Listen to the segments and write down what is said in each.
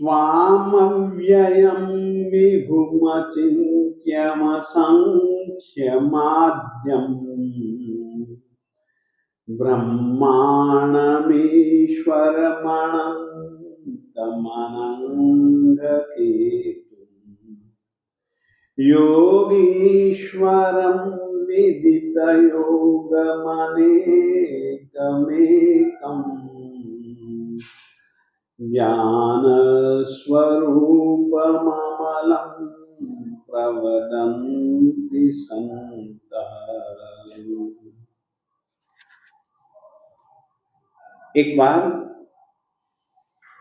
त्वामव्ययं विभुमचिन्त्यमसंख्यमाद्यम् ब्रह्माण्डमीश्वरमनन्तमनङ्गकेतुम् योगीश्वरं विदितयोगमनेकमेकम् ज्ञानस्वरूपममलं प्रवदन्ति सन्तः। एक बार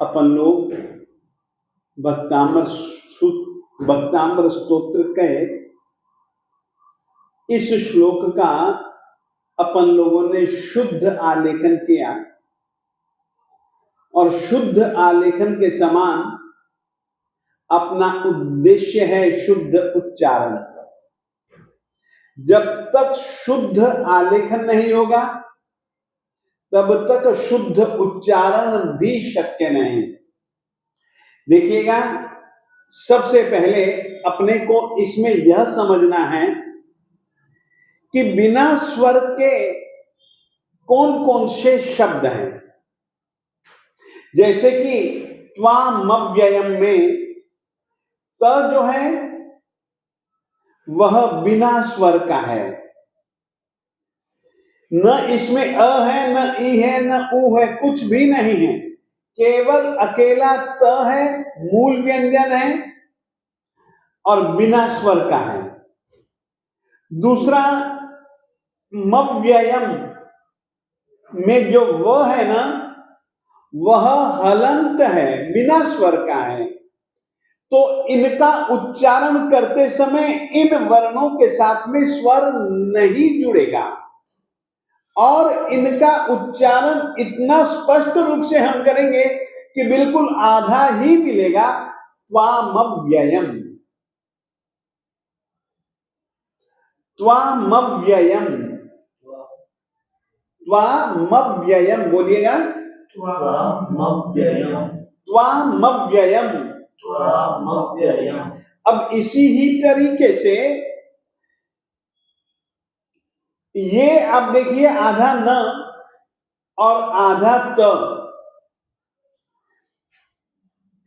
अपन लोग भक्ताम्र स्तोत्र के इस श्लोक का अपन लोगों ने शुद्ध आलेखन किया और शुद्ध आलेखन के समान अपना उद्देश्य है शुद्ध उच्चारण। जब तक शुद्ध आलेखन नहीं होगा तब तक शुद्ध उच्चारण भी शक्य नहीं। देखिएगा, सबसे पहले अपने को इसमें यह समझना है कि बिना स्वर के कौन कौन से शब्द हैं। जैसे कि त्वामव्ययम् में त जो है वह बिना स्वर का है, न इसमें अ है, न ई है, न उ है, कुछ भी नहीं है, केवल अकेला त है, मूल व्यंजन है और बिना स्वर का है। दूसरा मव्ययम् में जो व है ना, वह हलंत है, बिना स्वर का है। तो इनका उच्चारण करते समय इन वर्णों के साथ में स्वर नहीं जुड़ेगा और इनका उच्चारण इतना स्पष्ट रूप से हम करेंगे कि बिल्कुल आधा ही मिलेगा। त्वामव्ययम्, त्वामव्ययम्, त्वामव्ययम् बोलिएगा। त्वामव्ययम्, त्वामव्ययम्, त्वामव्ययम्। अब इसी ही तरीके से ये अब देखिए, आधा न और आधा त,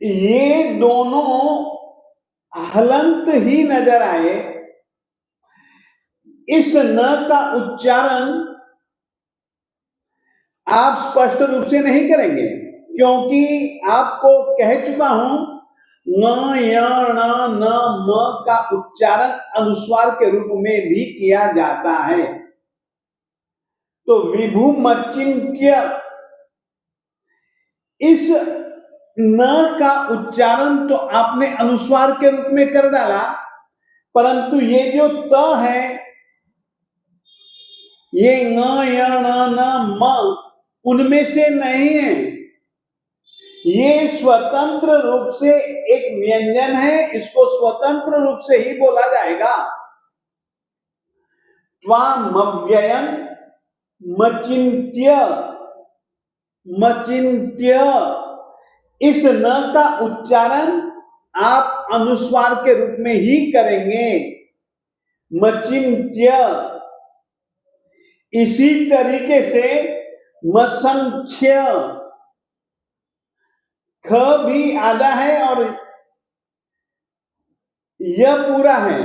ये दोनों हलंत ही नजर आए। इस न का उच्चारण आप स्पष्ट रूप से नहीं करेंगे, क्योंकि आपको कह चुका हूं न, य, ण, न, म का उच्चारण अनुस्वार के रूप में भी किया जाता है। तो विभुमचिन्त्य, इस न का उच्चारण तो आपने अनुस्वार के रूप में कर डाला, परंतु ये जो त है, ये न, य, ण, न, म उनमें से नहीं है। ये स्वतंत्र रूप से एक व्यंजन है, इसको स्वतंत्र रूप से ही बोला जाएगा। त्वामव्ययम् मचिन्त्य, मचिन्त्य, इस न का उच्चारण आप अनुस्वार के रूप में ही करेंगे, मचिन्त्य। इसी तरीके से मसंख्य, ख भी आधा है और यह पूरा है,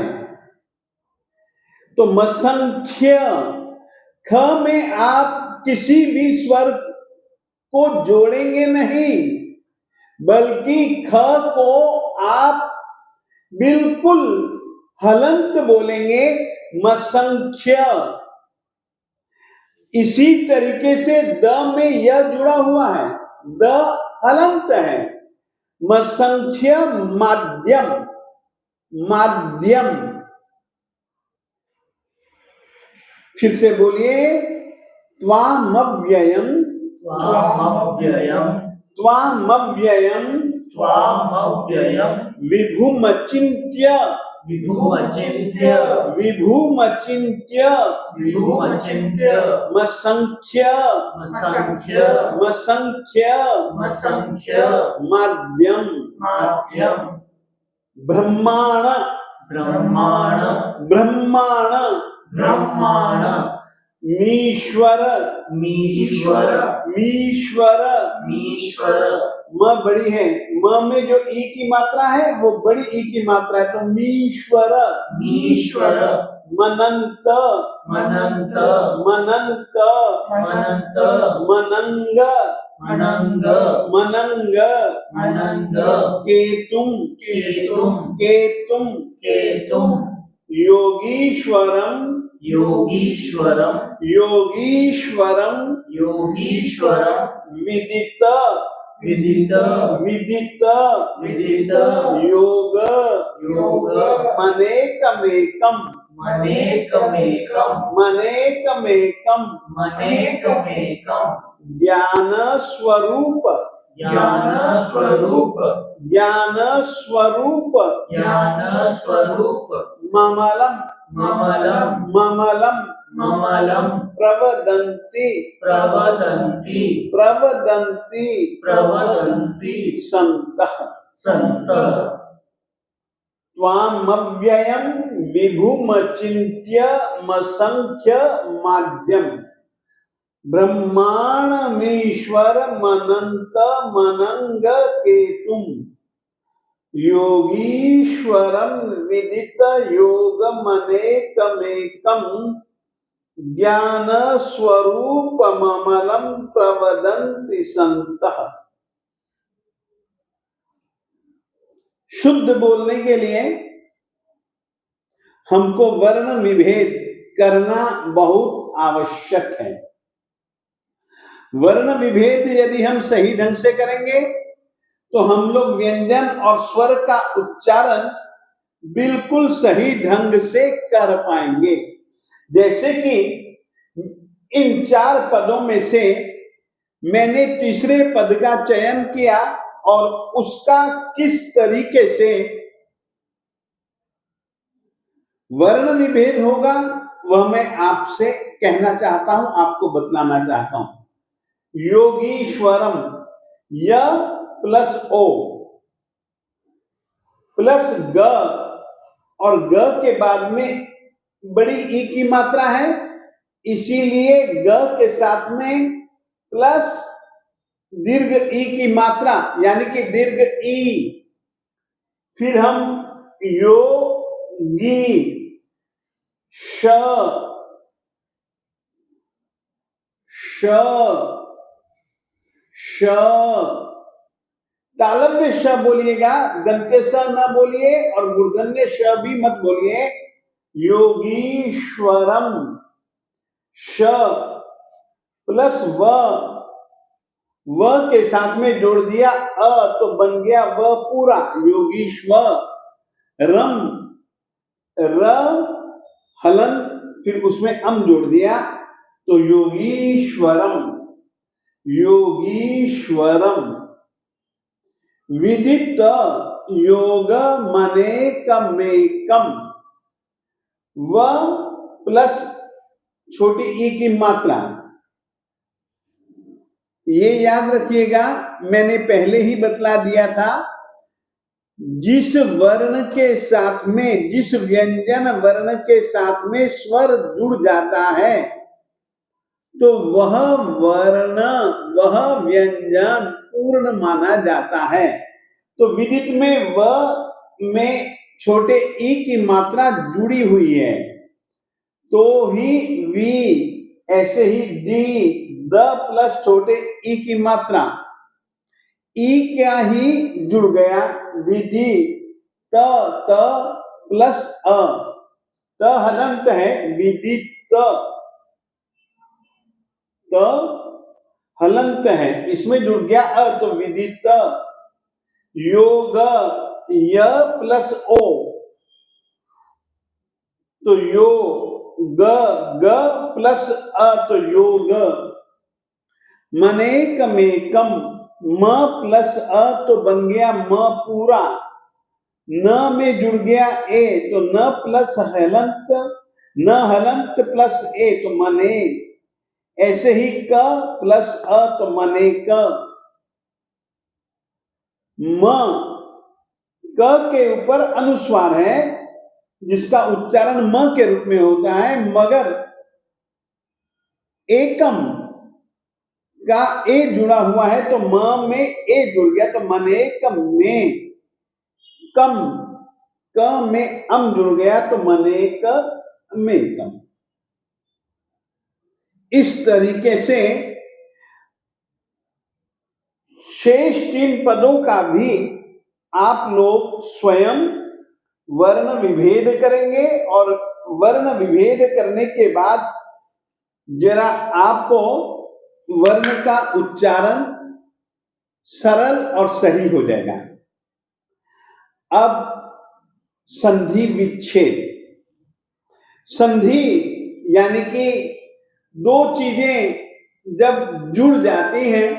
तो मसंख्य, ख में आप किसी भी स्वर को जोड़ेंगे नहीं, बल्कि ख को आप बिल्कुल हलंत बोलेंगे, मसंख्य। इसी तरीके से द में यह जुड़ा हुआ है, द हलंत है, मसंख्य माध्यम, माध्यम। फिर से बोलिए, त्वामव्ययम्, त्वामव्ययम्, त्वामव्ययम्, त्वामव्ययम्, विभुमचिन्त्य, विभुमचिन्त्य विभुमचिन्त्य विभुमचिन्त्य मसंख्य मसंख्य मसंख्य मसंख्य माध्यम माध्यम ब्रह्माण ब्रह्माण ब्रह्माण ब्रह्माण मीश्वर मीश्वर मीश्वर मीश्वर म बड़ी है, म में जो ई की मात्रा है वो बड़ी ई की मात्रा है, तो मीश्वर मीश्वर मनंत मनंत मनंत मनंत मनंग मनंग मनंग मनंग केतुम केतुम केतुम केतुम योगीश्वरम योगीश्वरम योगीश्वरम योगीश्वरम विदित विदित विदित विदित योग योग मनेकमेकम मनेकमेकम मनेकमेकम मनेकमेकम ज्ञान स्वरूप ज्ञान स्वरूप ज्ञान स्वरूप ज्ञान स्वरूप ममलम ममलम ममलम ममलम प्रवदन्ति प्रवदन्ति प्रवदन्ति प्रवदन्ति सन्तः सन्तः त्वामव्ययं विभुमचिन्त्य मसंख्य माध्यम ब्रह्माणमीश्वर मनंत मनंग केतुम योगीश्वरम विदित योगमनेकमेकम ज्ञान स्वरूपममलम प्रवदन्ति सन्तः। शुद्ध बोलने के लिए हमको वर्ण विभेद करना बहुत आवश्यक है। वर्ण विभेद यदि हम सही ढंग से करेंगे तो हम लोग व्यंजन और स्वर का उच्चारण बिल्कुल सही ढंग से कर पाएंगे। जैसे कि इन 4 पदों में से मैंने तीसरे पद का चयन किया और उसका किस तरीके से वर्ण विभेद होगा वह मैं आपसे कहना चाहता हूं, आपको बतलाना चाहता हूं। योगीश्वरम य प्लस ओ प्लस ग और ग के बाद में बड़ी ई की मात्रा है, इसीलिए ग के साथ में प्लस दीर्घ ई की मात्रा यानी कि दीर्घ ई। फिर हम योगी श श श तालव्य श बोलिएगा, दंत्य स न बोलिए और मूर्धन्य श भी मत बोलिए। योगीश्वरम श प्लस व के साथ में जोड़ दिया अ तो बन गया व पूरा योगीश्वरम। र हलंत फिर उसमें अम जोड़ दिया तो योगीश्वरम योगीश्वरम। विदित योग मनेकमेकम व प्लस छोटी ई की मात्रा, ये याद रखिएगा, मैंने पहले ही बतला दिया था। जिस वर्ण के साथ में, जिस व्यंजन वर्ण के साथ में स्वर जुड़ जाता है तो वह वर्ण, वह व्यंजन पूर्ण माना जाता है। तो विदित में व में छोटे ई की मात्रा जुड़ी हुई है तो ही वी, ऐसे ही दी, द प्लस छोटे ई की मात्रा, ई क्या ही जुड़ गया, विधि त प्लस अ, त हलंत है, विदित त हलंत है, इसमें जुड़ गया अ तो विदित। योग य प्लस ओ तो योग ग प्लस अ तो योग। मनेकमेकम म प्लस अ तो बन गया म पूरा न में जुड़ गया ए तो न प्लस हलंत, न हलंत प्लस ए तो मने। ऐसे ही क प्लस अ तो मने क। म क के ऊपर अनुस्वार है जिसका उच्चारण म के रूप में होता है, मगर एकम का ए जुड़ा हुआ है तो म में ए जुड़ गया तो मने कम में। कम क में अम जुड़ गया तो मने क में कम। इस तरीके से शेष 3 पदों का भी आप लोग स्वयं वर्ण विभेद करेंगे और वर्ण विभेद करने के बाद जरा आपको वर्ण का उच्चारण सरल और सही हो जाएगा। अब संधि विच्छेद। संधि यानी कि दो चीजें जब जुड़ जाती हैं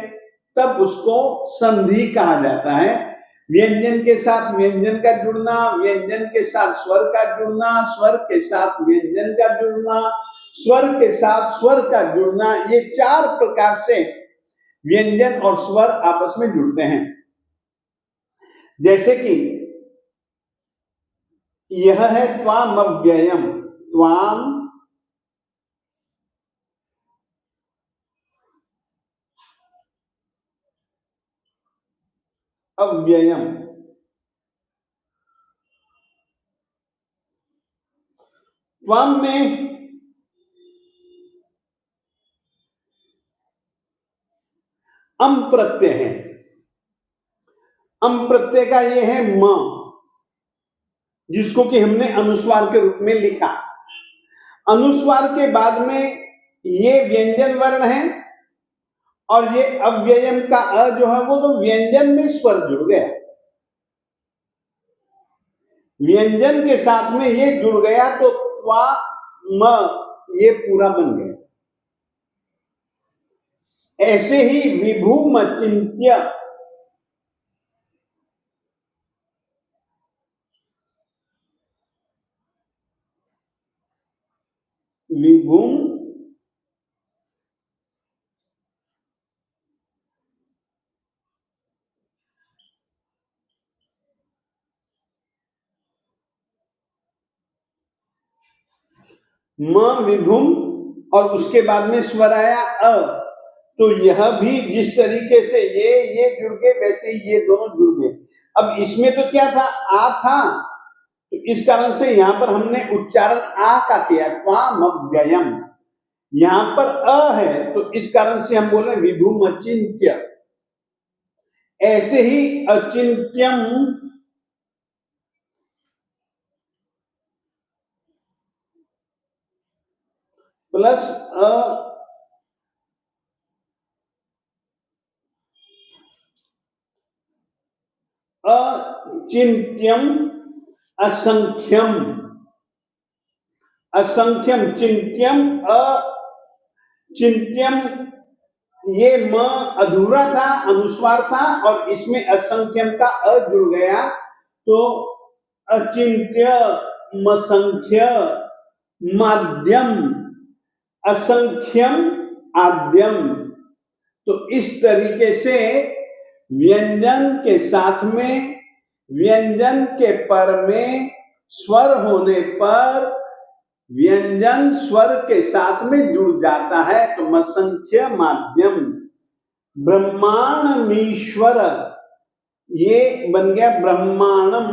तब उसको संधि कहा जाता है। व्यंजन के साथ व्यंजन का जुड़ना, व्यंजन के साथ स्वर का जुड़ना, स्वर के साथ व्यंजन का जुड़ना, स्वर के साथ स्वर का जुड़ना, ये 4 प्रकार से व्यंजन और स्वर आपस में जुड़ते हैं। जैसे कि यह है त्वाम अव्ययम, त्वाम अव्ययम। त्वम में अम प्रत्यय है। अम प्रत्यय का ये है म, जिसको कि हमने अनुस्वार के रूप में लिखा। अनुस्वार के बाद में ये व्यंजन वर्ण है और ये अव्ययम का अ जो है वो तो व्यंजन में स्वर जुड़ गया। व्यंजन के साथ में ये जुड़ गया तो त्वा म ये पूरा बन गया। ऐसे ही विभूम चिंत्य, विभूम म विभुम और उसके बाद में स्वर आया अ, तो यह भी जिस तरीके से ये जुड़ गए वैसे ही ये दोनों जुड़ गए। अब इसमें तो क्या था, आ था, तो इस कारण से यहां पर हमने उच्चारण आ का किया, त्वाम अव्ययम। यहां पर अ है तो इस कारण से हम बोले विभुम अचिंत्य। ऐसे ही अचिंत्यम प्लस अ अचिंत्यम असंख्यम। असंख्यम चिंत्यम अचिंत्यम, ये म अधूरा था, अनुस्वार था और इसमें असंख्यम का अ जुड़ गया तो अचिंत्य मसंख्य माध्यम असंख्यम आद्यम। तो इस तरीके से व्यंजन के साथ में व्यंजन के पर में स्वर होने पर व्यंजन स्वर के साथ में जुड़ जाता है तो मसंख्य माध्यम। ब्रह्मांडमीश्वर ये बन गया ब्रह्मांडम।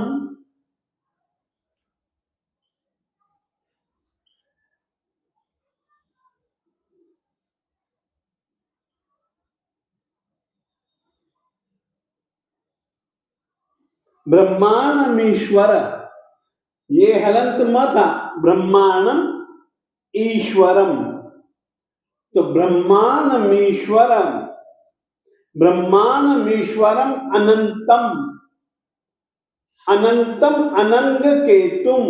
ब्रह्मांडमीश्वर ये हलंत म था, ब्रह्मांडम ईश्वरम, तो ब्रह्मांडमीश्वरम, ब्रह्मांडमीश्वरम अनंतम, अनंतम अनंग केतुम।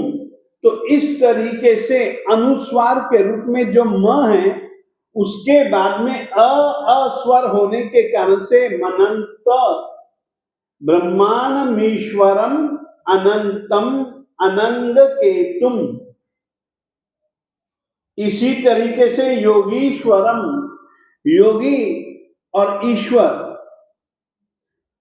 तो इस तरीके से अनुस्वार के रूप में जो म है उसके बाद में अस्वर होने के कारण से मनंत, ब्रह्मांडमीश्वरम अनंतम अनंग केतुम। इसी तरीके से योगीश्वरम, योगी और ईश्वर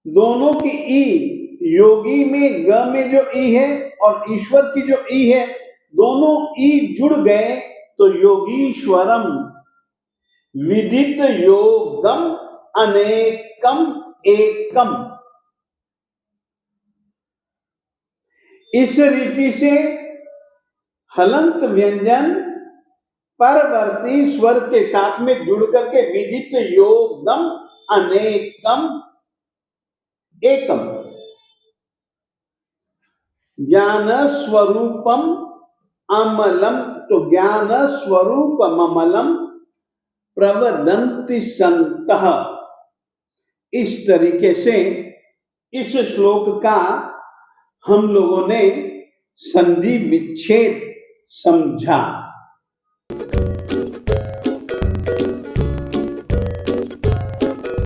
दोनों की ई, योगी में ग में जो ई है और ईश्वर की जो ई है, दोनों ई जुड़ गए तो योगीश्वरम। विदित योगम अनेकम एकम। इस रीति से हलंत व्यंजन परवर्ती स्वर के साथ में जुड़ करके विदित योगम अनेकम एकम। ज्ञान स्वरूपम अमलम, तो ज्ञान स्वरूपम अमलम प्रवदन्ति संतः। इस तरीके से इस श्लोक का हम लोगों ने संधि विच्छेद समझा।